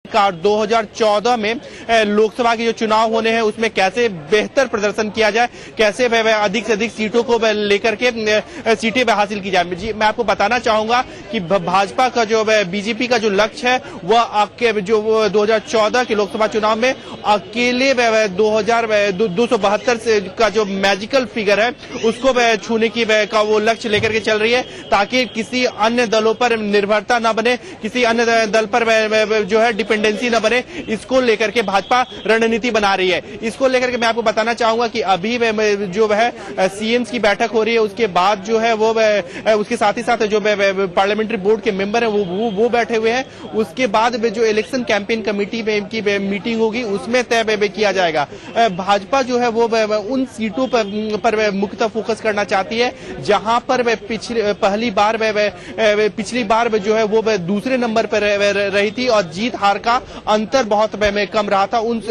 2014 में लोकसभा के जो चुनाव होने हैं उसमें कैसे बेहतर प्रदर्शन किया जाए, कैसे अधिक से अधिक सीटों को लेकर के सीटें हासिल की जाए। जी मैं आपको बताना चाहूंगा कि भाजपा का जो बीजेपी का जो लक्ष्य है वह जो 2014 के लोकसभा चुनाव में अकेले 272 का जो मैजिकल फिगर है उसको छूने की का वो लक्ष्य लेकर के चल रही है, ताकि किसी अन्य दलों पर निर्भरता न बने, किसी अन्य दल पर जो है डिपेंडेंसी न बने। इसको लेकर के भाजपा रणनीति बना रही है। इसको लेकर के मैं आपको बताना चाहूंगा कि अभी जो है सीएम्स की बैठक हो रही है, उसके बाद जो है वो उसके साथ ही साथ जो पार्लियामेंट्री बोर्ड के मेंबर है वो बैठे हुए हैं। उसके बाद जो इलेक्शन कैंपेन कमेटी की मीटिंग होगी उसमें तय किया जाएगा। भाजपा जो है वो उन सीटों पर मुख्यतः फोकस करना चाहती है जहां पर पिछली बार जो है वो दूसरे नंबर पर रही थी और जीत हार का अंतर बहुत कम रहा था। उन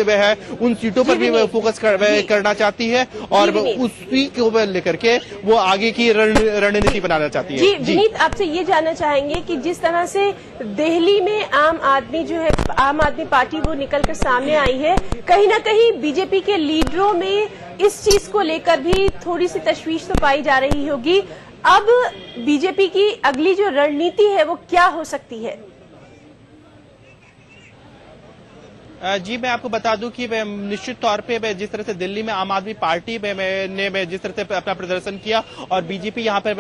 सीटों पर भी फोकस करना चाहती है और उसी को लेकर के वो आगे की रणनीति बनाना चाहती है। जी विनीत, आपसे ये जानना चाहेंगे कि जिस तरह से दिल्ली में आम आदमी पार्टी वो निकलकर सामने आई है, कहीं ना कहीं बीजेपी के लीडरों में इस चीज को लेकर भी थोड़ी सी तशवीश तो पाई जा रही होगी। अब बीजेपी की अगली जो रणनीति है वो क्या हो सकती है? जी मैं आपको बता दूं कि निश्चित तौर पे जिस तरह से दिल्ली में आम आदमी पार्टी ने जिस तरह से अपना प्रदर्शन किया और बीजेपी यहाँ पर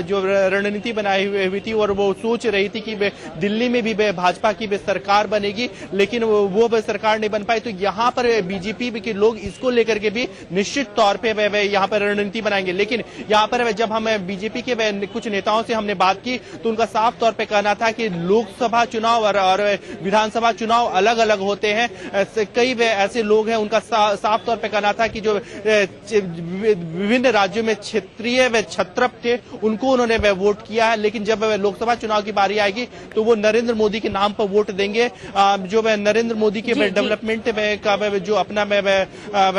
जो रणनीति बनाई हुई थी और वो सोच रही थी कि दिल्ली में भी भाजपा की सरकार बनेगी, लेकिन वो सरकार नहीं बन पाई। तो यहाँ पर बीजेपी के लोग इसको लेकर के भी निश्चित तौर पर यहाँ पर रणनीति बनाएंगे। लेकिन यहाँ पर जब हम बीजेपी के कुछ नेताओं से हमने बात की तो उनका साफ तौर पर कहना था कि लोकसभा चुनाव और विधानसभा चुनाव अलग अलग होते हैं। कई ऐसे लोग हैं, उनका साफ तौर पे कहना था कि जो विभिन्न राज्यों में क्षेत्रीय व छत्रप थे उनको उन्होंने वोट किया है, लेकिन जब लोकसभा चुनाव की बारी आएगी तो वो नरेंद्र मोदी के नाम पर वोट देंगे। जो नरेंद्र मोदी के डेवलपमेंट का जो अपना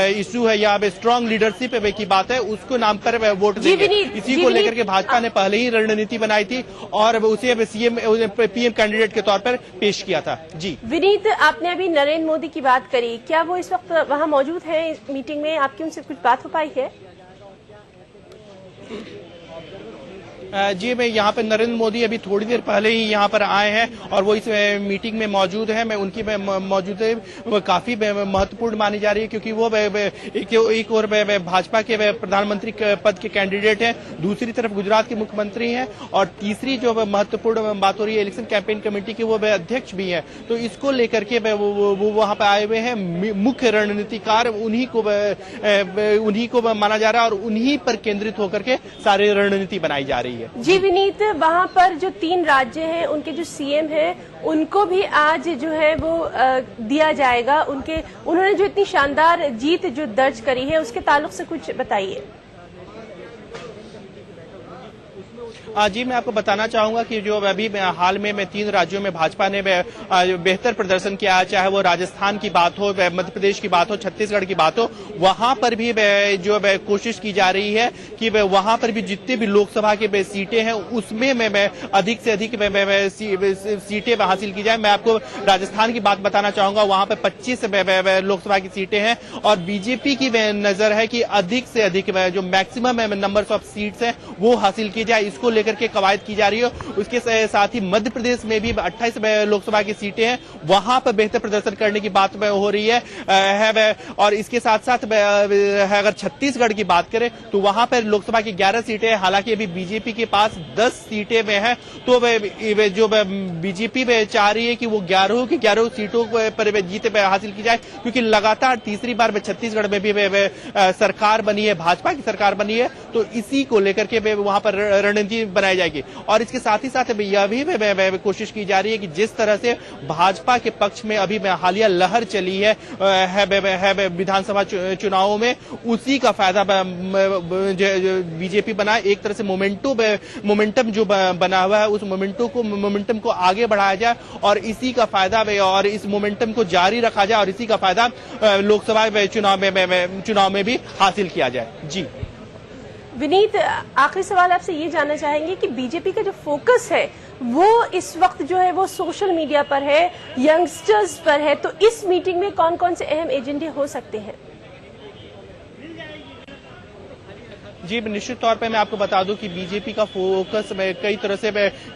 इश्यू है या स्ट्रांग लीडरशिप की बात है उसको नाम पर वोट देंगे। इसी को लेकर के भाजपा ने पहले ही रणनीति बनाई थी और उसे पीएम कैंडिडेट के तौर पर पेश किया था। जी विनीत, आपने अभी नरेंद्र मोदी की बात करी, क्या वो इस वक्त वहां मौजूद हैं इस मीटिंग में? आपकी उनसे कुछ बात हो पाई है? जी मैं यहाँ पर नरेंद्र मोदी अभी थोड़ी देर पहले ही यहाँ पर आए हैं और वो इस मीटिंग में मौजूद है। मैं उनकी मौजूदा काफी महत्वपूर्ण मानी जा रही है, क्योंकि वो एक और भाजपा के प्रधानमंत्री पद के कैंडिडेट हैं, दूसरी तरफ गुजरात के मुख्यमंत्री हैं और तीसरी जो महत्वपूर्ण बात हो रही है इलेक्शन कैंपेन कमेटी की, वो अध्यक्ष भी है। तो इसको लेकर के वो वहां पर आए हुए हैं। मुख्य रणनीतिकार उन्हीं को माना जा रहा है और उन्हीं पर केंद्रित होकर के सारी रणनीति बनाई जा रही है। जी विनीत, वहां पर जो 3 राज्य हैं उनके जो सीएम हैं उनको भी आज जो है वो दिया जाएगा। उन्होंने जो इतनी शानदार जीत जो दर्ज करी है उसके ताल्लुक से कुछ बताइए। जी मैं आपको बताना चाहूंगा कि जो अभी हाल में 3 राज्यों में भाजपा ने बेहतर प्रदर्शन किया है, चाहे वो राजस्थान की बात हो, मध्य प्रदेश की बात हो, छत्तीसगढ़ की बात हो, वहां पर भी जो कोशिश की जा रही है कि वहां पर भी जितने भी लोकसभा के सीटें हैं उसमें अधिक से अधिक सीटें हासिल की जाए। मैं आपको राजस्थान की बात बताना चाहूंगा, वहां पर 25 लोकसभा की सीटें हैं और बीजेपी की नजर है कि अधिक से अधिक जो मैक्सिमम नंबर ऑफ सीट्स हैं वो हासिल की जाए। इसको लेकर के कवायद की जा रही है। उसके साथ ही मध्य प्रदेश में भी 28 लोकसभा की सीटें हैं, वहां पर बेहतर प्रदर्शन करने की बात हो रही है। और इसके साथ साथ अगर छत्तीसगढ़ की बात करें तो वहां पर लोकसभा की 11 सीटें हैं, हालांकि अभी बीजेपी के पास 10 सीटें में है। तो जो बीजेपी चाह रही है कि वो 11 की 11 सीटों पर जीत हासिल की जाए, क्योंकि लगातार तीसरी बार छत्तीसगढ़ में भी सरकार बनी है, भाजपा की सरकार बनी है। तो इसी को लेकर के वहां पर रणनीति बनाई जाएगी। और इसके साथ ही साथ यह भी कोशिश की जा रही है कि जिस तरह से भाजपा के पक्ष में अभी हालिया लहर चली है विधानसभा चुनावों में, उसी का फायदा बीजेपी बनाए। एक तरह से मोमेंटम जो बना हुआ है उस मोमेंटम को आगे बढ़ाया जाए और इसी का फायदा और इस मोमेंटम को जारी रखा जाए और इसी का फायदा लोकसभा चुनाव में भी हासिल किया जाए। जी विनीत, आखिरी सवाल आपसे ये जानना चाहेंगे कि बीजेपी का जो फोकस है वो इस वक्त जो है वो सोशल मीडिया पर है, यंगस्टर्स पर है। तो इस मीटिंग में कौन कौन से अहम एजेंडे हो सकते हैं? जी, निश्चित तौर पे मैं आपको बता दूं कि बीजेपी का फोकस कई तरह से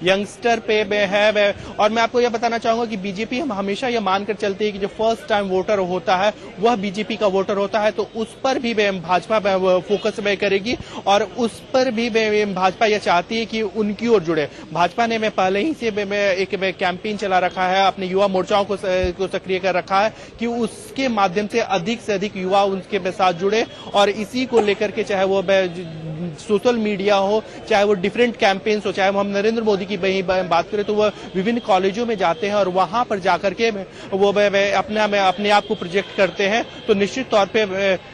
यंगस्टर पे है, और मैं आपको यह बताना चाहूंगा कि बीजेपी हम हमेशा यह मानकर चलते हैं कि जो फर्स्ट टाइम वोटर होता है वह बीजेपी का वोटर होता है, तो उस पर भी भाजपा फोकस करेगी और उस पर भी भाजपा यह चाहती है कि उनकी ओर जुड़े। भाजपा ने पहले ही से एक कैंपेन चला रखा है, अपने युवा मोर्चाओं को सक्रिय कर रखा है कि उसके माध्यम से अधिक युवा उनके साथ जुड़े, और इसी को लेकर के चाहे वो सोशल मीडिया हो, चाहे वो डिफरेंट कैंपेन्स हो, चाहे वो हम नरेंद्र मोदी की बात करें तो वह विभिन्न कॉलेजों में जाते हैं और वहां पर जाकर के वो अपने आप को प्रोजेक्ट करते हैं। तो निश्चित तौर पे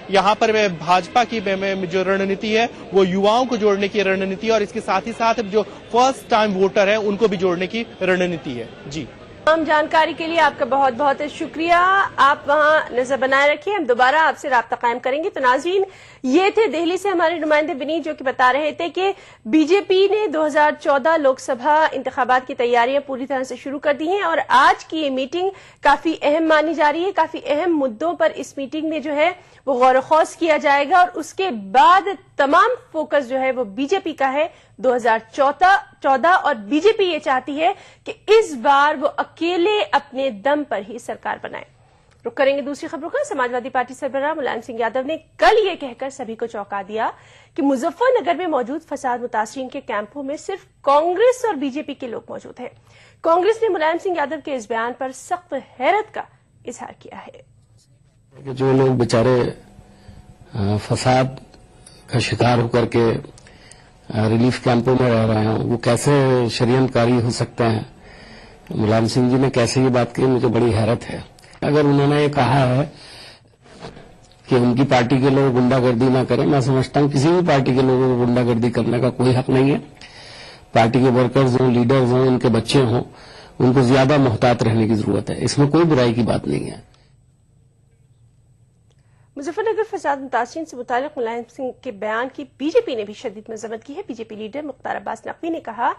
यहां पर भाजपा की जो रणनीति है वो युवाओं को जोड़ने की रणनीति है, और इसके साथ ही साथ जो फर्स्ट टाइम वोटर है उनको भी जोड़ने की रणनीति है। जी, तमाम जानकारी के लिए आपका बहुत बहुत शुक्रिया। आप वहां नजर बनाए रखिए, हम दोबारा आपसे राब्ता कायम करेंगे। तो नाज़रीन, ये थे दिल्ली से हमारे नुमाइंदे विनीत, जो कि बता रहे थे कि बीजेपी ने 2014 लोकसभा इंतखाबात की तैयारियां पूरी तरह से शुरू कर दी हैं, और आज की ये मीटिंग काफी अहम मानी जा रही है। काफी अहम मुद्दों पर इस मीटिंग में जो है वो गौर खौस किया जाएगा, और उसके बाद तमाम फोकस जो है वो बीजेपी का है 2014, और बीजेपी ये चाहती है कि इस बार वो अकेले अपने दम पर ही सरकार बनाए। रुक करेंगे दूसरी खबरों का। समाजवादी पार्टी सरबराह मुलायम सिंह यादव ने कल ये कहकर सभी को चौंका दिया कि मुजफ्फरनगर में मौजूद फसाद मुतासरीन के कैंपों में सिर्फ कांग्रेस और बीजेपी के लोग मौजूद हैं। कांग्रेस ने मुलायम सिंह यादव के इस बयान पर सख्त हैरत का इजहार किया है। जो लोग बेचारे फसाद का शिकार होकर के रिलीफ कैंपों में रह रहे हैं, वो कैसे षड्यंत्रकारी हो सकते हैं। मुलायम सिंह जी ने कैसे ये बात की, मुझे बड़ी हैरत है। अगर उन्होंने ये कहा है कि उनकी पार्टी के लोग गुंडागर्दी ना करें, मैं समझता हूं किसी भी पार्टी के लोगों को गुंडागर्दी करने का कोई हक नहीं है। पार्टी के वर्कर्स हों, लीडर्स हों, उनके बच्चे हों, उनको ज्यादा मोहतात रहने की जरूरत है। इसमें कोई बुराई की बात नहीं है। मुजफ्फरनगर फसाद मुतासरीन से मुताल्लिक मुलायम सिंह के बयान की बीजेपी ने भी शदीद मजम्मत की है। बीजेपी लीडर मुख्तार अब्बास नकवी ने कहा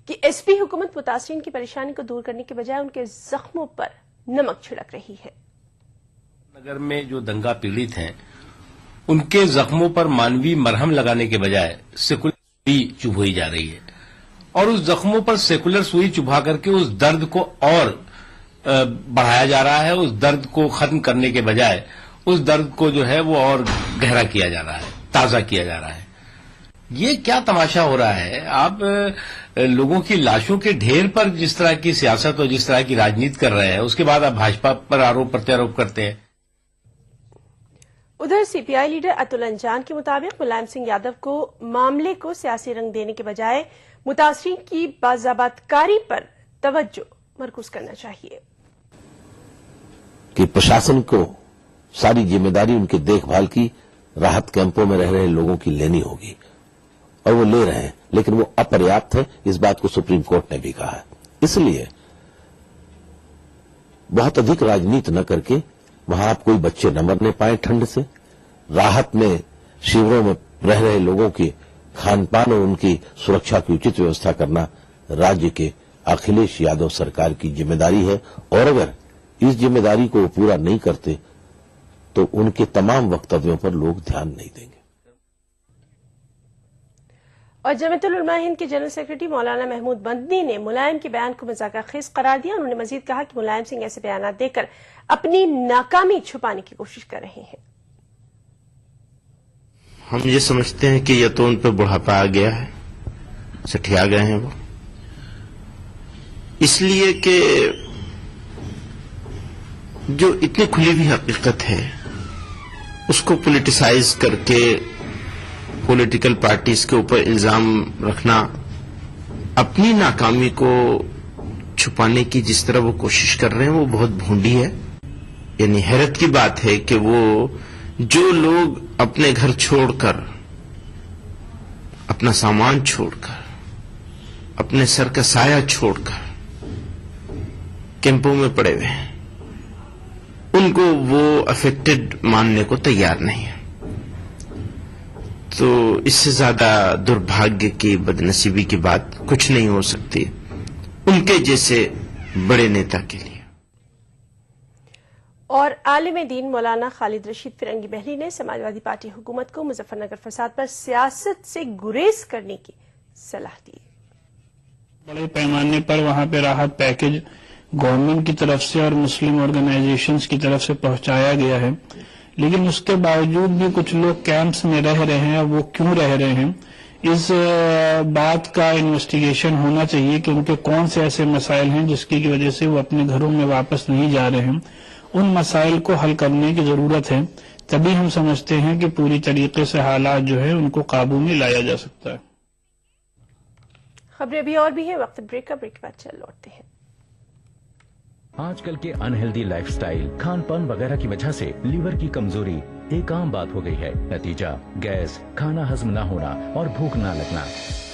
कि एसपी हुकूमत मुतासरीन की परेशानी को दूर करने के बजाय उनके जख्मों पर नमक छिड़क रही है। नगर में जो दंगा पीड़ित हैं, उनके जख्मों पर मानवीय मरहम लगाने के बजाय सेकुलर सुई चुभोई जा रही है, और उस जख्मों पर सेकुलर सुई चुभा करके उस दर्द को और बढ़ाया जा रहा है। उस दर्द को खत्म करने के बजाय उस दर्द को जो है वो और गहरा किया जा रहा है, ताजा किया जा रहा है। ये क्या तमाशा हो रहा है? आप लोगों की लाशों के ढेर पर जिस तरह की सियासत और जिस तरह की राजनीति कर रहे हैं, उसके बाद आप भाजपा पर आरोप प्रत्यारोप करते हैं। उधर सीपीआई लीडर अतुल अंजान के मुताबिक मुलायम सिंह यादव को मामले को सियासी रंग देने के बजाय मुतासरीन की बाज़ाबातकारी पर तवज्जो मरकूज करना चाहिए कि प्रशासन को सारी जिम्मेदारी उनके देखभाल की राहत कैंपों में रह रहे लोगों की लेनी होगी, और वो ले रहे हैं, लेकिन वो अपर्याप्त है। इस बात को सुप्रीम कोर्ट ने भी कहा है। इसलिए बहुत अधिक राजनीति न करके वहां आप कोई बच्चे न मरने पाए ठंड से, राहत में शिविरों में रह रहे लोगों की खान पान और उनकी सुरक्षा की उचित व्यवस्था करना राज्य के अखिलेश यादव सरकार की जिम्मेदारी है। और अगर इस जिम्मेदारी को पूरा नहीं करते तो उनके तमाम वक्तव्यों पर लोग ध्यान नहीं देंगे। और जमीयतुल उलमा हिंद के जनरल सेक्रेटरी मौलाना महमूद बंदनी ने मुलायम के बयान को मजाकखेज करार दिया। उन्होंने मजीद कहा कि मुलायम सिंह ऐसे बयान देकर अपनी नाकामी छुपाने की कोशिश कर रहे हैं। हम ये समझते हैं कि यह तो उन पर बुढ़ापा आ गया है, सठिया गए हैं वो, इसलिए कि जो इतनी खुली हुई हकीकत है उसको पॉलिटिसाइज करके पॉलिटिकल पार्टीज के ऊपर इल्जाम रखना, अपनी नाकामी को छुपाने की जिस तरह वो कोशिश कर रहे हैं वो बहुत भोंडी है। यानी हैरत की बात है कि वो जो लोग अपने घर छोड़कर, अपना सामान छोड़कर, अपने सर का साया छोड़कर कैंपों में पड़े हुए हैं, उनको वो अफेक्टेड मानने को तैयार नहीं है। तो इससे ज्यादा दुर्भाग्य की, बदनसीबी की बात कुछ नहीं हो सकती। उनके जैसे बड़े नेता के लिए। और आलिम दीन मौलाना खालिद रशीद फिरंगी बहली ने समाजवादी पार्टी हुकूमत को मुजफ्फरनगर फसाद पर सियासत से गुरेज करने की सलाह दी। बड़े पैमाने पर वहां पे राहत पैकेज गवर्नमेंट की तरफ से और मुस्लिम ऑर्गेनाइजेशंस की तरफ से पहुंचाया गया है, लेकिन उसके बावजूद भी कुछ लोग कैंप्स में रह रहे हैं। वो क्यों रह रहे हैं, इस बात का इन्वेस्टिगेशन होना चाहिए कि उनके कौन से ऐसे मसाइल हैं जिसकी वजह से वो अपने घरों में वापस नहीं जा रहे हैं। उन मसाइल को हल करने की जरूरत है, तभी हम समझते हैं कि पूरी तरीके से हालात जो है उनको काबू में लाया जा सकता है। खबरें अभी और भी है, वक्त ब्रेक का, ब्रेक के बाद चल लौटते हैं। आजकल के अनहेल्दी लाइफस्टाइल, खान पान वगैरह की वजह से लीवर की कमजोरी एक आम बात हो गई है। नतीजा गैस, खाना हजम न होना और भूख न लगना।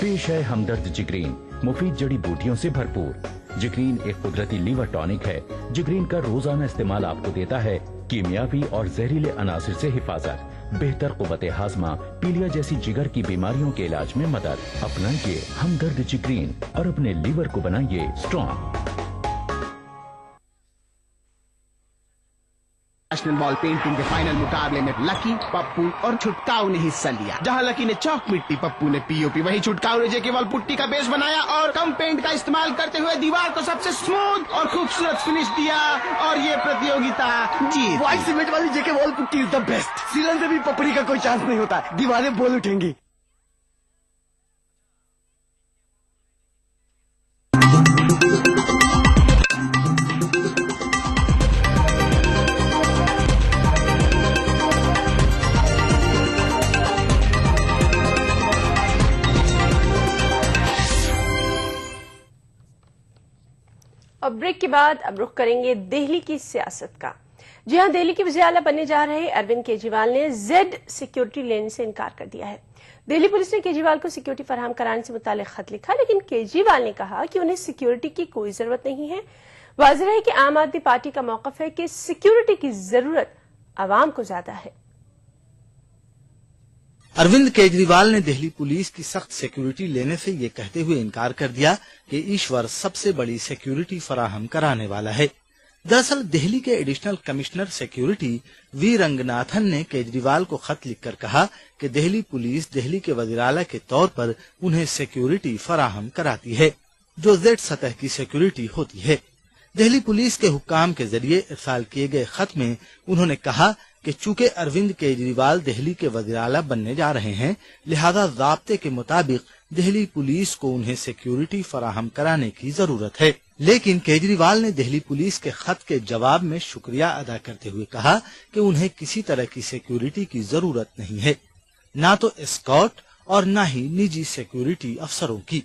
पेश है हमदर्द जिग्रीन, मुफीद जड़ी बूटियों से भरपूर। जिग्रीन एक कुदरती लीवर टॉनिक है। जिग्रीन का रोजाना इस्तेमाल आपको देता है कीमियावी और जहरीले अनासिर से हिफाजत, बेहतर कुव्वते हाजमा, पीलिया जैसी जिगर की बीमारियों के इलाज में मदद। अपनाइए हमदर्द जिग्रीन और अपने लीवर को बनाइए स्ट्रॉन्ग। नेशनल बॉल पेंटिंग के फाइनल मुकाबले में लकी, पप्पू और छुटकाऊ ने हिस्सा लिया। जहां लकी ने चौक मिट्टी, पप्पू ने पीओपी, वहीं छुटकाऊ ने जेके वॉल पुट्टी का बेस बनाया और कम पेंट का इस्तेमाल करते हुए दीवार को सबसे स्मूथ और खूबसूरत फिनिश दिया और ये प्रतियोगिता जीत। व्हाइट सीमेंट वाली JK wall putty is the best. सीलन से भी पपड़ी का कोई चांस नहीं होता, दीवारें बोल उठेंगी। और ब्रेक के बाद अब रुख करेंगे दिल्ली की सियासत का। जी हां, दिल्ली के वज़ीर-ए-आला बनने जा रहे अरविंद केजरीवाल ने जेड सिक्योरिटी लेने से इनकार कर दिया है। दिल्ली पुलिस ने केजरीवाल को सिक्योरिटी फराहम कराने से मुताल्लिक खत लिखा, लेकिन केजरीवाल ने कहा कि उन्हें सिक्योरिटी की कोई जरूरत नहीं है। वाज़ेह है कि आम आदमी पार्टी का मौकफ है कि सिक्योरिटी की जरूरत आवाम को ज्यादा है। अरविंद केजरीवाल ने दिल्ली पुलिस की सख्त सिक्योरिटी लेने से ये कहते हुए इनकार कर दिया कि ईश्वर सबसे बड़ी सिक्योरिटी फराहम कराने वाला है। दरअसल दिल्ली के additional commissioner security V Ranganathan ने केजरीवाल को खत लिखकर कहा कि दिल्ली पुलिस दिल्ली के वज़ीर-ए-आला के तौर पर उन्हें सिक्योरिटी फराहम कराती है, जो जेड सतह की सिक्योरिटी होती है। दिल्ली पुलिस के हुक्काम के जरिए इरसाल किए गए खत में उन्होंने कहा कि चूंकि अरविंद केजरीवाल दिल्ली के वज़ीर-ए-आला बनने जा रहे हैं, लिहाजा ज़ाब्ते के मुताबिक दिल्ली पुलिस को उन्हें सिक्योरिटी फराहम कराने की जरूरत है। लेकिन केजरीवाल ने दिल्ली पुलिस के खत के जवाब में शुक्रिया अदा करते हुए कहा कि उन्हें किसी तरह की सिक्योरिटी की जरूरत नहीं है, न तो एस्कॉर्ट और न ही निजी सिक्योरिटी अफसरों की।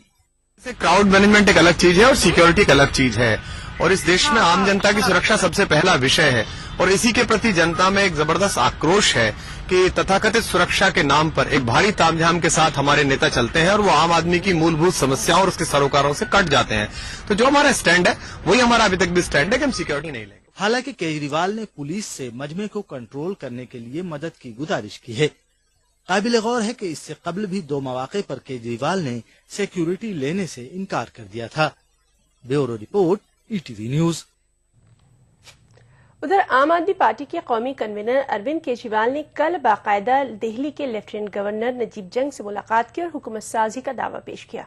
क्राउड मैनेजमेंट एक अलग चीज है और सिक्योरिटी एक अलग चीज है, और इस देश में आम जनता की सुरक्षा सबसे पहला विषय है, और इसी के प्रति जनता में एक जबरदस्त आक्रोश है कि तथाकथित सुरक्षा के नाम पर एक भारी तामझाम के साथ हमारे नेता चलते हैं और वो आम आदमी की मूलभूत समस्याओं और उसके सरोकारों से कट जाते हैं। तो जो हमारा स्टैंड है वही हमारा अभी तक भी स्टैंड है कि हम सिक्योरिटी नहीं लेंगे। हालांकि केजरीवाल ने पुलिस से मजमे को कंट्रोल करने के लिए मदद की गुजारिश की है। काबिल गौर है कि इससे कबल भी 2 मौके पर केजरीवाल ने सिक्योरिटी लेने से इनकार कर दिया था। Bureau report, ETV news. उधर आम आदमी पार्टी के कौमी कन्वीनर अरविंद केजरीवाल ने कल बाकायदा दिल्ली के लेफ्टिनेंट गवर्नर नजीब जंग से मुलाकात की और हुकूमत साजी का दावा पेश किया।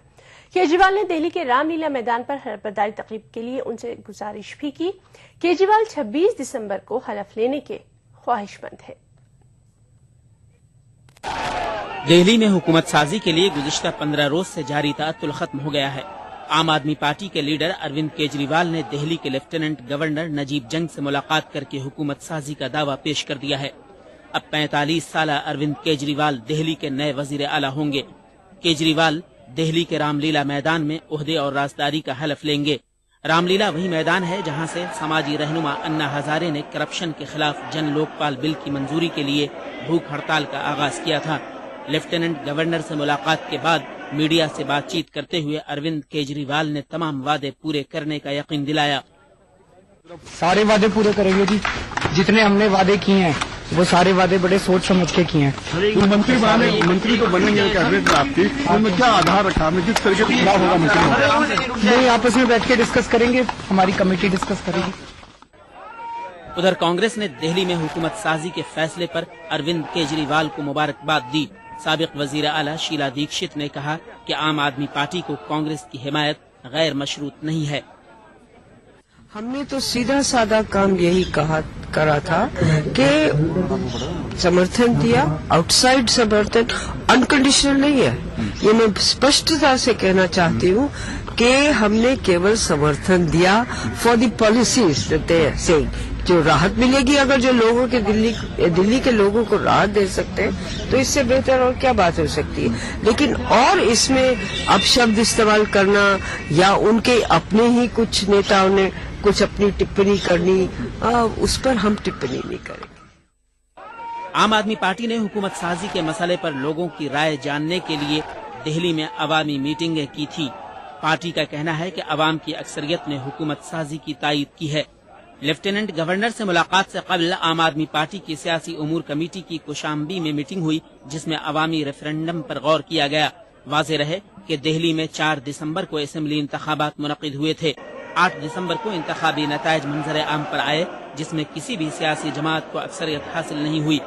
केजरीवाल ने दिल्ली के रामलीला मैदान पर हलफबरदारी तकरीब के लिए उनसे गुजारिश भी की। केजरीवाल 26 दिसंबर को हलफ लेने के ख्वाहिशमंद है। दिल्ली में हुकूमत साजी के लिए गुज़िश्ता 15 रोज से जारी ताअत्तुल खत्म हो गया है। आम आदमी पार्टी के लीडर अरविंद केजरीवाल ने दिल्ली के लेफ्टिनेंट गवर्नर नजीब जंग से मुलाकात करके हुकूमत साजी का दावा पेश कर दिया है। अब 45 साल अरविंद केजरीवाल दिल्ली के नए वजीर आला होंगे। केजरीवाल दिल्ली के रामलीला मैदान में ओहदे और राजदारी का हलफ लेंगे। रामलीला वही मैदान है जहां से समाजी रहनुमा अन्ना हजारे ने करप्शन के खिलाफ जन लोकपाल बिल की मंजूरी के लिए भूख हड़ताल का आगाज किया था। लेफ्टिनेंट गवर्नर से मुलाकात के बाद मीडिया से बातचीत करते हुए अरविंद केजरीवाल ने तमाम वादे पूरे करने का यकीन दिलाया। सारे वादे पूरे करेंगे जी, जितने हमने वादे किए हैं वो सारे वादे बड़े सोच समझ के किए हैं। मंत्री तो बनेंगे कैबिनेट में आपकी, उनमें क्या आधार रखा, हमें किस तरीके से चुनाव होगा मंत्री? नहीं, आपस में बैठ के डिस्कस करेंगे, हमारी कमेटी डिस्कस करेगी। उधर कांग्रेस ने दिल्ली में हुकूमत साजी के फैसले पर अरविंद केजरीवाल को मुबारकबाद दी। साबिक वजीर आला शीला दीक्षित ने कहा कि आम आदमी पार्टी को कांग्रेस की हिमायत गैर मशरूत नहीं है। हमने तो सीधा साधा काम यही करा था कि समर्थन दिया, आउटसाइड समर्थन, अनकंडीशनल नहीं है। ये मैं स्पष्टता से कहना चाहती हूँ कि हमने केवल समर्थन दिया फॉर द पॉलिसीज से जो राहत मिलेगी। अगर जो लोगों के दिल्ली के लोगों को राहत दे सकते हैं तो इससे बेहतर और क्या बात हो सकती है। लेकिन और इसमें अपशब्द इस्तेमाल करना या उनके अपने ही कुछ नेताओं ने कुछ अपनी टिप्पणी करनी, उस पर हम टिप्पणी नहीं करेंगे। आम आदमी पार्टी ने हुकूमत साजी के मसले पर लोगों की राय जानने के लिए दिल्ली में अवामी मीटिंगें की थी। पार्टी का कहना है कि अवाम की अक्सरियत ने हुकूमत साजी की तायीद की है। लेफ्टिनेंट गवर्नर से मुलाकात से कबल आम आदमी पार्टी की सियासी उमूर कमेटी की कौशाम्बी में मीटिंग हुई, जिसमें अवामी रेफरेंडम पर गौर किया गया। वाज़ेह रहे कि दिल्ली में 4 दिसंबर को असेंबली इंतखाबात मुनक़िद हुए थे। 8 दिसंबर को इंतखाबी नतायज मंजर आम पर आए, जिसमें किसी भी सियासी जमात को अक्सरियत हासिल नहीं हुई।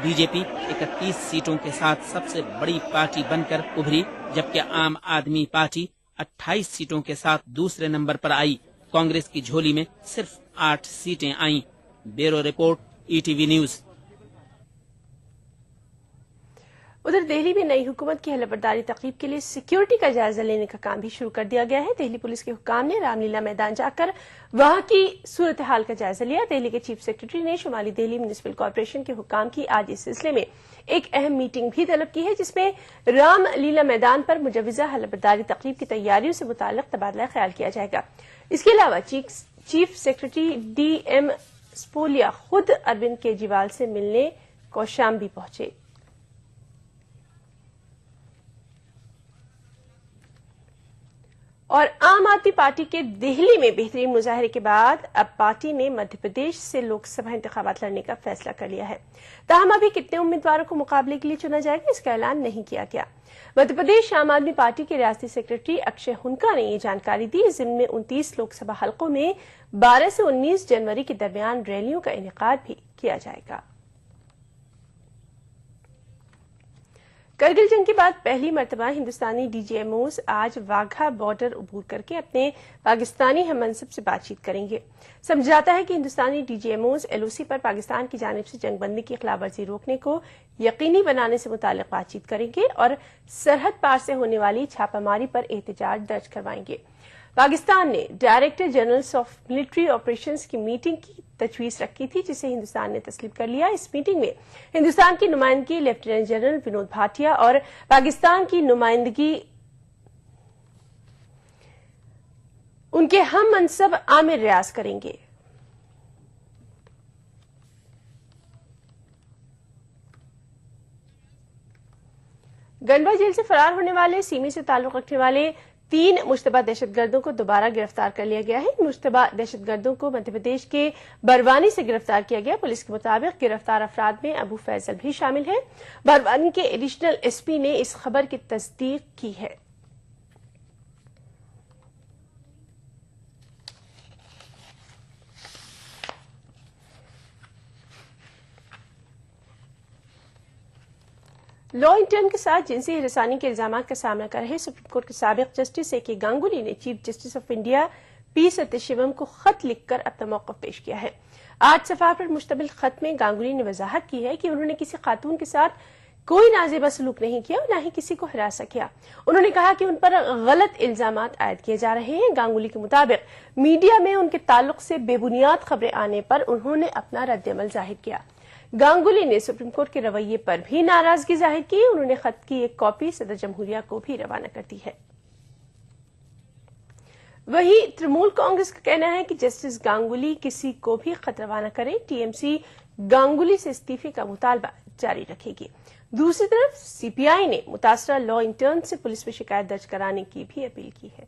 बीजेपी 31 सीटों के साथ सबसे बड़ी पार्टी बनकर उभरी, जबकि आम आदमी पार्टी 28 सीटों के साथ दूसरे नंबर पर आई। कांग्रेस की झोली में सिर्फ 8 सीटें आईं। Bureau report, ETV news. उधर दिल्ली में नई हुकूमत की हलफबरदारी तकरीब के लिए सिक्योरिटी का जायजा लेने का काम भी शुरू कर दिया गया है। दिल्ली पुलिस के हुक्काम ने रामलीला मैदान जाकर वहां की सूरत हाल का जायजा लिया। दिल्ली के चीफ सेक्रेटरी ने शुमाली दिल्ली म्युनिसिपल कॉरपोरेशन के हुक्काम की आज इस सिलसिले में एक अहम मीटिंग भी तलब की है, जिसमें रामलीला मैदान पर मुजव्वजा हलफबरदारी तकरीब की तैयारियों से मुताल्लिक तबादला ख्याल किया जाएगा। इसके अलावा चीफ सेक्रेटरी DM स्पोलिया खुद अरविंद केजरीवाल से मिलने कौशाम्बी पहुंचे। और आम आदमी पार्टी के दिल्ली में बेहतरीन मुजाहरे के बाद अब पार्टी ने मध्य प्रदेश से लोकसभा इंतखाबात लड़ने का फैसला कर लिया है। ताहम अभी कितने उम्मीदवारों को मुकाबले के लिए चुना जाएगा, इसका ऐलान नहीं किया गया। मध्य प्रदेश आम आदमी पार्टी के रियासती सेक्रेटरी अक्षय हुनका ने ये जानकारी दी। जिनमें 29 लोकसभा हलकों में 12 से 19 जनवरी के दरमियान रैलियों का इनेकाद भी किया जाएगा। करगिल जंग के बाद पहली मर्तबा हिंदुस्तानी DGMOs आज वाघा बॉर्डर अबूर करके अपने पाकिस्तानी हममनसब से बातचीत करेंगे। समझा जाता है कि हिंदुस्तानी DGMOs LOC पर पाकिस्तान की जानिब से जंगबंदी की खिलाफवर्जी रोकने को यकीनी बनाने से मुताल्लिक बातचीत करेंगे और सरहद पार से होने वाली छापामारी पर एहतजाज दर्ज करवाएंगे। पाकिस्तान ने director generals of military operations की मीटिंग की तजवीज रखी थी, जिसे हिंदुस्तान ने तस्लीम कर लिया। इस मीटिंग में हिंदुस्तान की नुमाइंदगी लेफ्टिनेंट जनरल विनोद भाटिया और पाकिस्तान की नुमाइंदगी उनके हम मनसब आमिर रियाज करेंगे। गंडवा जेल से फरार होने वाले सीमी से ताल्लुक रखने वाले 3 मुश्तबा दहशतगर्दों को दोबारा गिरफ्तार कर लिया गया है। इन मुश्तबा दहशतगर्दों को मध्य प्रदेश के बरवानी से गिरफ्तार किया गया। पुलिस के मुताबिक गिरफ्तार अफराद में अबू फैजल भी शामिल है। बरवानी के एडिशनल SP ने इस खबर की तस्दीक की है। लॉ इंटर्न के साथ जिनसी हिरासानी के इल्जामात का सामना कर रहे सुप्रीम कोर्ट के साबिक जस्टिस AK गांगुली ने chief justice of India P सत्यशिवम को खत लिखकर अपना मौक़िफ़ पेश किया है। 8 सफ़ा पर मुश्तमिल खत में गांगुली ने वजाहत की है कि उन्होंने किसी खातून के साथ कोई नाजेबा सलूक नहीं किया और न ही किसी को हिरासा किया। उन्होंने कहा कि उन पर गलत इल्जामात आयद किए जा रहे हैं। गांगुली के मुताबिक मीडिया में उनके ताल्लुक से बेबुनियाद खबरें आने पर उन्होंने अपना रद्द-ए-अमल जाहिर किया। गांगुली ने सुप्रीम कोर्ट के रवैये पर भी नाराजगी जाहिर की। उन्होंने खत की एक कॉपी सदर जमहूरिया को भी रवाना कर दी है। वहीं तृणमूल कांग्रेस का कहना है कि जस्टिस गांगुली किसी को भी खत रवाना करें, TMC गांगुली से इस्तीफे का मुतालबा जारी रखेगी। दूसरी तरफ CPI ने मुतासरा लॉ इंटर्न से पुलिस में शिकायत दर्ज कराने की भी अपील की है।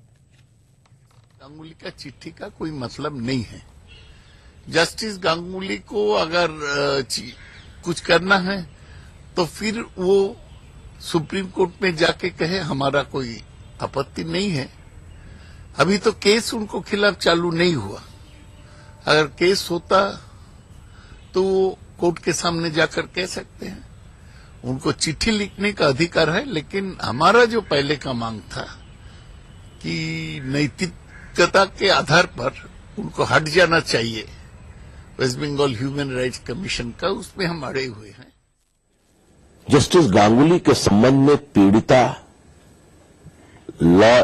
गांगुली का चिट्ठी का कोई मतलब नहीं है। जस्टिस गांगुली को अगर कुछ करना है तो फिर वो सुप्रीम कोर्ट में जाके कहे हमारा कोई आपत्ति नहीं है। अभी तो केस उनको खिलाफ चालू नहीं हुआ। अगर केस होता तो वो कोर्ट के सामने जाकर कह सकते हैं। उनको चिट्ठी लिखने का अधिकार है, लेकिन हमारा जो पहले का मांग था कि नैतिकता के आधार पर उनको हट जाना चाहिए West Bengal human rights commission का, उसमें हम अड़े हुए हैं। जस्टिस गांगुली के संबंध में पीड़िता लॉ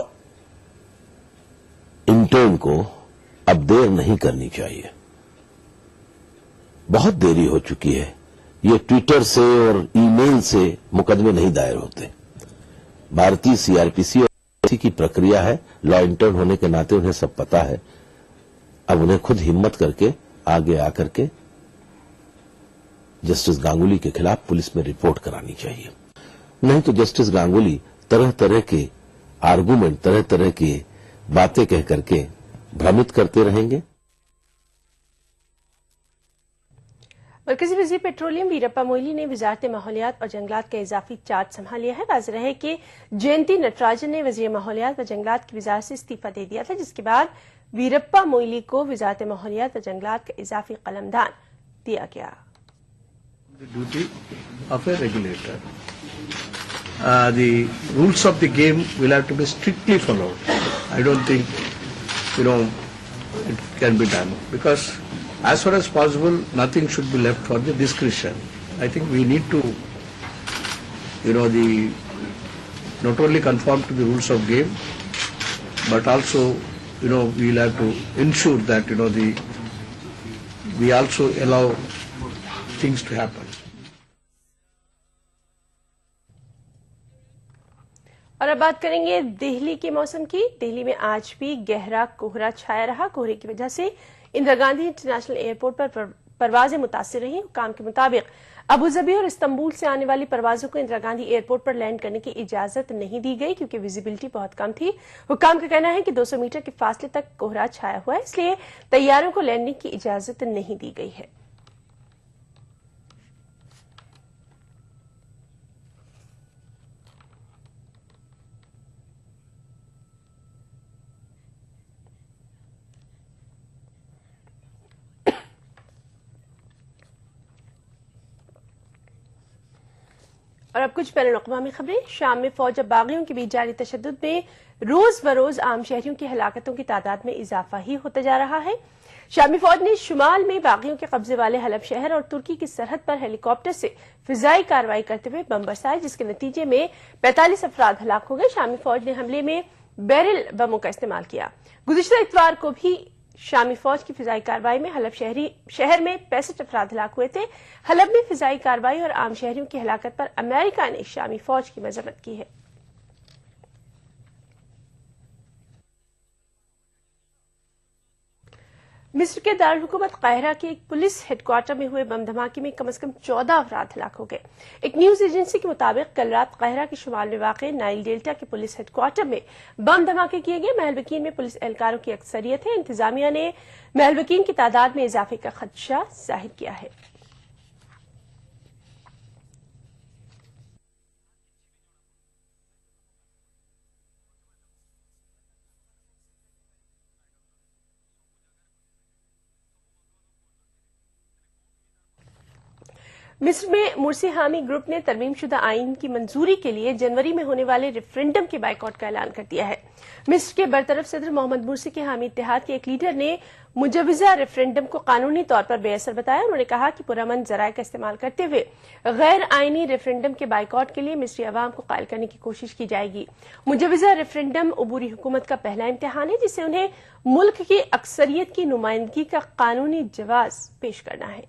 इंटर्न को अब देर नहीं करनी चाहिए। बहुत देरी हो चुकी है। ये ट्विटर से और ईमेल से मुकदमे नहीं दायर होते। भारतीय सीआरपीसी और की प्रक्रिया है। लॉ इंटर्न होने के नाते उन्हें सब पता है। अब उन्हें खुद हिम्मत करके आगे आकर के जस्टिस गांगुली के खिलाफ पुलिस में रिपोर्ट करानी चाहिए। नहीं तो जस्टिस गांगुली तरह तरह के आर्गुमेंट, तरह तरह की बातें कह करके भ्रमित करते रहेंगे। मरकजी वज़ीर पेट्रोलियम वीरप्पा मोइली ने वजारत माहौलियात और जंगलात का इजाफी चार्ज संभाल लिया है। वाज़ेह है कि जयंती नटराजन ने वज़ीर माहौलियात व जंगलात की वजारत से इस्तीफा दे दिया था, जिसके बाद वीरप्पा मोइली को वजारत माहौलियात व जंगलात का इजाफी कलमदान दिया गया। Duty of a regulator. The rules of the game will have to be strictly followed. I don't think, it can be done, because as far as possible, nothing should be left for the discretion. I think we need to, not only conform to the rules of game, but also, we'll have to ensure that, we also allow things to happen. और अब बात करेंगे दिल्ली के मौसम की। दिल्ली में आज भी गहरा कोहरा छाया रहा। कोहरे की वजह से इंदिरा गांधी इंटरनेशनल एयरपोर्ट पर परवाजें मुतासिर रही। हुकाम के मुताबिक अबूजबी और इस्तांबुल से आने वाली परवाजों को इंदिरा गांधी एयरपोर्ट पर लैंड करने की इजाजत नहीं दी गई, क्योंकि विजिबिलिटी बहुत कम थी। हुकाम का कहना है कि 200 मीटर के फासले तक कोहरा छाया हुआ है, इसलिए तैयारों को लैंडिंग की इजाजत नहीं दी गई है। और अब कुछ बैनुल अक़वामी खबरें। शाम में फौज और बागियों के बीच जारी तशद्दुद में रोज बरोज आम शहरियों की हलाकतों की तादाद में इजाफा ही होता जा रहा है। शामी फौज ने शुमाल में बागियों के कब्जे वाले हलब शहर और तुर्की की सरहद पर हेलीकॉप्टर से फिजाई कार्रवाई करते हुए बम बरसाए, जिसके नतीजे में 45 अफराद हलाक हो गए। शामी फौज ने हमले में बैरल बमों का इस्तेमाल किया। गुज़िश्ता इतवार को भी शामी फौज की फिजाई कार्रवाई में हलब शहर में 65 अफराद हलाक हुए थे। हलब में फिजाई कार्रवाई और आम शहरियों की हलाकत पर अमेरिका ने शामी फौज की मजम्मत की है। मिस्र के दारुल हुकूमत काहिरा के एक पुलिस हेडक्वार्टर में हुए बम धमाके में कम से कम 14 अफराद हलाक हो गए। एक न्यूज एजेंसी के मुताबिक कल रात काहिरा के शुमाल में वाक़े नाइल डेल्टा के पुलिस हेडक्वार्टर में बम धमाके किए गए। महलवकीन में पुलिस एहलकारों की अक्सरियत है। इंतजामिया ने महलवकीन की तादाद में इजाफे का खदशा जाहिर किया है। मिस्र में मुर्सी हामी ग्रुप ने तरमीमशुदा आईन की मंजूरी के लिए जनवरी में होने वाले रेफरेंडम के बाइकआउट का ऐलान कर दिया है। मिस्र के बरतरफ सदर मोहम्मद मुर्सी के हामी इत्तेहाद के एक लीडर ने मुजवजा रेफरेंडम को कानूनी तौर पर बेअसर बताया। उन्होंने कहा कि पुरअमन जराये का इस्तेमाल करते हुए गैर आईनी रेफरेंडम के बाइकआउट के लिए मिस्री अवाम को कायल करने की कोशिश की जाएगी। मुजवजा रेफरेंडम अबूरी हुकूमत का पहला इम्तिहान है, जिससे उन्हें मुल्क की अक्सरियत की नुमाइंदगी का कानूनी जवाज पेश करना है।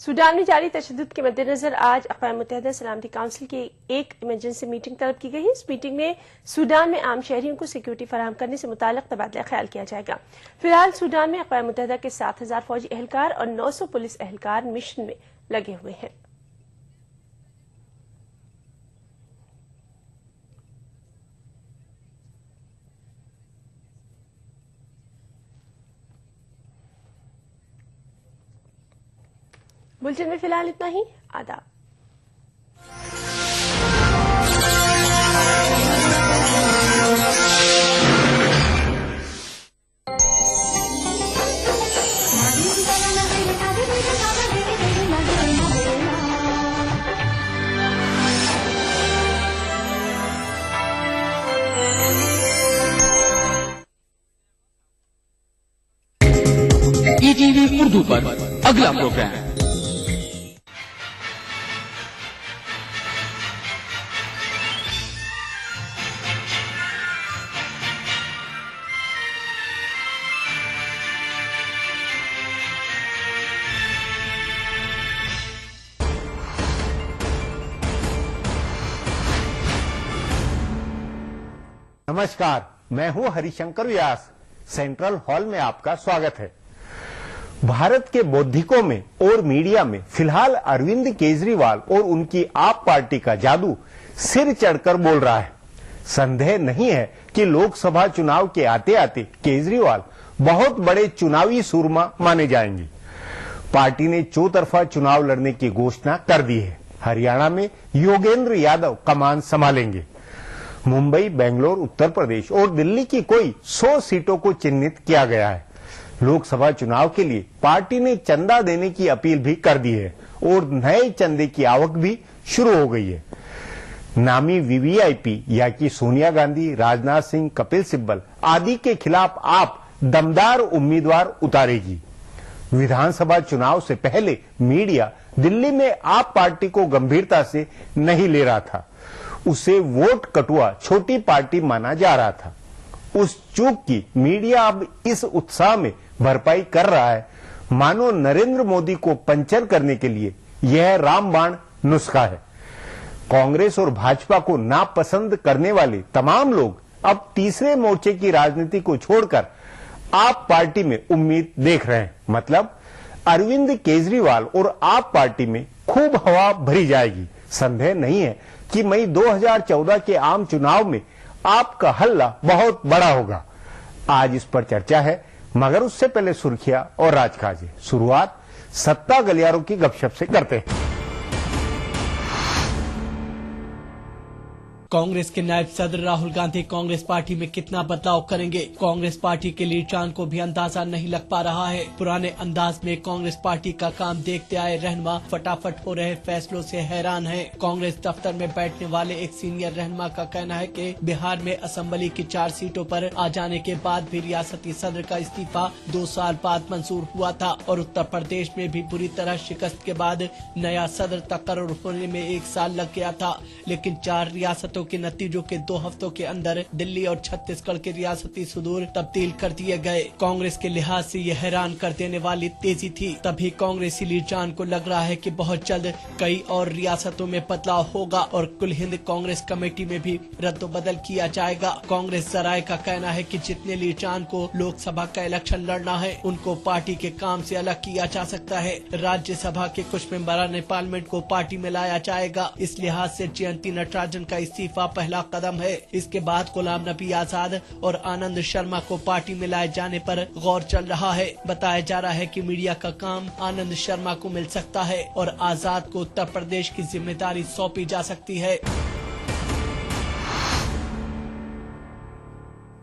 सूडान में जारी तशद्दुद के मद्देनजर आज अक़वाम मुत्तहिदा सलामती काउंसिल की एक इमरजेंसी मीटिंग तलब की गई है। इस मीटिंग में सूडान में आम शहरियों को सिक्योरिटी फराहम करने से मुताल्लिक़ तबादला ख्याल किया जाएगा। फिलहाल सूडान में अक़वाम मुत्तहिदा के 7,000 फौजी एहलकार और 900 पुलिस एहलकार मिशन में लगे हुए हैं। बुलेटिन में फिलहाल इतना ही। आदाब। ईटीवी उर्दू पर अगला प्रोग्राम नमस्कार, मैं हूं हरिशंकर व्यास। सेंट्रल हॉल में आपका स्वागत है। भारत के बौद्धिकों में और मीडिया में फिलहाल अरविंद केजरीवाल और उनकी आप पार्टी का जादू सिर चढ़कर बोल रहा है। संदेह नहीं है कि लोकसभा चुनाव के आते आते केजरीवाल बहुत बड़े चुनावी सूरमा माने जाएंगे। पार्टी ने चौतरफा चुनाव लड़ने की घोषणा कर दी है। हरियाणा में योगेंद्र यादव कमान संभालेंगे। मुंबई, बेंगलोर, उत्तर प्रदेश और दिल्ली की कोई 100 सीटों को चिन्हित किया गया है। लोकसभा चुनाव के लिए पार्टी ने चंदा देने की अपील भी कर दी है और नए चंदे की आवक भी शुरू हो गई है। नामी वीवीआईपी या कि सोनिया गांधी, राजनाथ सिंह, कपिल सिब्बल आदि के खिलाफ आप दमदार उम्मीदवार उतारेगी। विधानसभा चुनाव से पहले मीडिया दिल्ली में आप पार्टी को गंभीरता से नहीं ले रहा था। उसे वोट कटुआ छोटी पार्टी माना जा रहा था। उस चूक की मीडिया अब इस उत्साह में भरपाई कर रहा है मानो नरेंद्र मोदी को पंचर करने के लिए यह रामबाण नुस्खा है। कांग्रेस और भाजपा को नापसंद करने वाले तमाम लोग अब तीसरे मोर्चे की राजनीति को छोड़कर आप पार्टी में उम्मीद देख रहे हैं। मतलब अरविंद केजरीवाल और आप पार्टी में खूब हवा भरी जाएगी। संदेह नहीं है कि मई 2014 के आम चुनाव में आपका हल्ला बहुत बड़ा होगा। आज इस पर चर्चा है, मगर उससे पहले सुर्खियां और राजकाज। शुरुआत सत्ता गलियारों की गपशप से करते हैं। कांग्रेस के नायब सदर राहुल गांधी कांग्रेस पार्टी में कितना बदलाव करेंगे? कांग्रेस पार्टी के लीड चांद को भी अंदाजा नहीं लग पा रहा है। पुराने अंदाज में कांग्रेस पार्टी का काम देखते आए रहनुमा फटाफट हो रहे फैसलों से हैरान हैं। कांग्रेस दफ्तर में बैठने वाले एक सीनियर रहनुमा का कहना है कि बिहार में असेंबली की 4 सीटों पर आ जाने के बाद भी रियासती सदर का इस्तीफा 2 साल बाद मंजूर हुआ था और उत्तर प्रदेश में भी बुरी तरह शिकस्त के बाद नया सदर तकर्रुर होने में 1 साल लग गया था। लेकिन 4 रियासतों के नतीजों के 2 हफ्तों के अंदर दिल्ली और छत्तीसगढ़ के रियासती सुदूर तब्दील कर दिए गए। कांग्रेस के लिहाज से यह हैरान कर देने वाली तेजी थी। तभी कांग्रेसी लीडर को लग रहा है कि बहुत जल्द कई और रियासतों में बदलाव होगा और कुल हिंद कांग्रेस कमेटी में भी रद्दोबदल किया जाएगा। कांग्रेस जराये का कहना है कि जितने लीडर को लोकसभा का इलेक्शन लड़ना है उनको पार्टी के काम से अलग किया जा सकता है। राज्यसभा के कुछ मेंबरान पार्लियामेंट को पार्टी में लाया जाएगा। इस लिहाज से जयंती नटराजन का इस्तीफा पहला कदम है। इसके बाद गुलाम नबी आजाद और आनंद शर्मा को पार्टी में लाए जाने पर गौर चल रहा है। बताया जा रहा है कि मीडिया का काम आनंद शर्मा को मिल सकता है और आजाद को उत्तर प्रदेश की जिम्मेदारी सौंपी जा सकती है।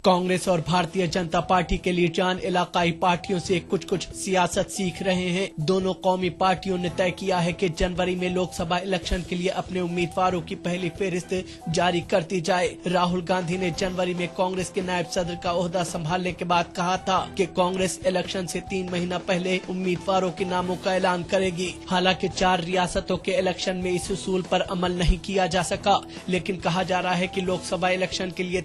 कांग्रेस और भारतीय जनता पार्टी के लीडरान इलाकाई पार्टियों से कुछ सियासत सीख रहे हैं। दोनों कौमी पार्टियों ने तय किया है कि जनवरी में लोकसभा इलेक्शन के लिए अपने उम्मीदवारों की पहली फेहरिस्त जारी कर दी जाए। राहुल गांधी ने जनवरी में कांग्रेस के नायब सदर का ओहदा संभालने के बाद कहा था कि कांग्रेस इलेक्शन से 3 महीना पहले उम्मीदवारों के नामों का ऐलान करेगी। हालांकि 4 रियासतों के इलेक्शन में इस उसूल पर अमल नहीं किया जा सका, लेकिन कहा जा रहा है कि लोकसभा इलेक्शन के लिए